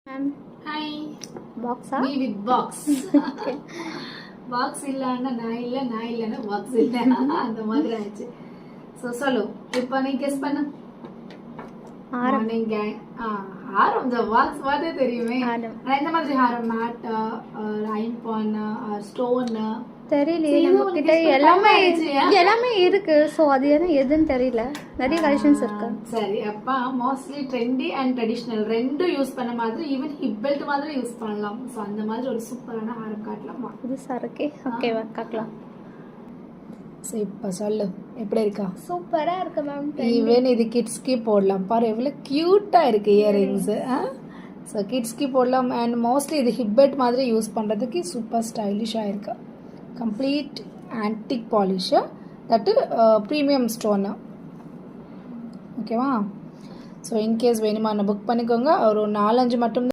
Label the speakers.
Speaker 1: Ma'am
Speaker 2: hi
Speaker 1: பாக்ஸா
Speaker 2: me with box
Speaker 1: okay
Speaker 2: box இல்லைன்னா நான் இல்லை நான் இல்லைன்னா பாக்ஸ் இல்லை அந்த மாதிரி ஆயிடுச்சு. ஸோ சொல்லு இப்போ நீ கெஸ் பண்ணு.
Speaker 1: ஆரம்
Speaker 2: நீங்க ஹாரம் இந்த பாக்ஸ் பார்த்தே தெரியுமே.
Speaker 1: ஆரம்
Speaker 2: ஆனால் இந்த மாதிரி ஹாரம் மேட்டா ஐம்பான் ஸ்டோன்
Speaker 1: தெரியலையே
Speaker 2: சரி,
Speaker 1: நம்ம
Speaker 2: இது
Speaker 1: கிட்ட
Speaker 2: உனக்கு
Speaker 1: எல்லாமே
Speaker 2: ஆயிடுச்சு, ஆ?
Speaker 1: எல்லாமே இருக்கு. ஸோ அது எதுன்னு தெரியல. நிறைய கலெக்ஷன்ஸ் இருக்கு.
Speaker 2: சரி அப்ப மோஸ்ட்லி ட்ரெண்டி அண்ட் ட்ரெடிஷ்னல் ரெண்டும் யூஸ் பண்ண மாதிரி ஈவன் ஹிப் பெல்ட் மாதிரி யூஸ் பண்ணலாம். ஸோ அந்த மாதிரி ஒரு சூப்பரான ஹாரம் காட்டலாமா?
Speaker 1: புதுசா இருக்கே. ஓகேவா காக்கலாம்.
Speaker 2: ஸோ இப்போ சொல்லு எப்படி இருக்கா?
Speaker 1: சூப்பரா இருக்கு மேம்.
Speaker 2: ஈவன் இது கிட்ஸ்க்கு போடலாம். பாரு எவ்வளோ க்யூட்டாக இருக்குது இயரிங்ஸு. ஸோ கிட்ஸ்க்கு போடலாம் அண்ட் மோஸ்ட்லி இது ஹிப்பெட் மாதிரி யூஸ் பண்ணுறதுக்கு சூப்பர் ஸ்டைலிஷாக இருக்கு. கம்ப்ளீட் ஆன்டிக் பாலிஷு தட்டு ப்ரீமியம் ஸ்டோனு. ஓகேவா? ஸோ இன்கேஸ் வேணுமா புக் பண்ணிக்கோங்க. ஒரு 4-5 மட்டும்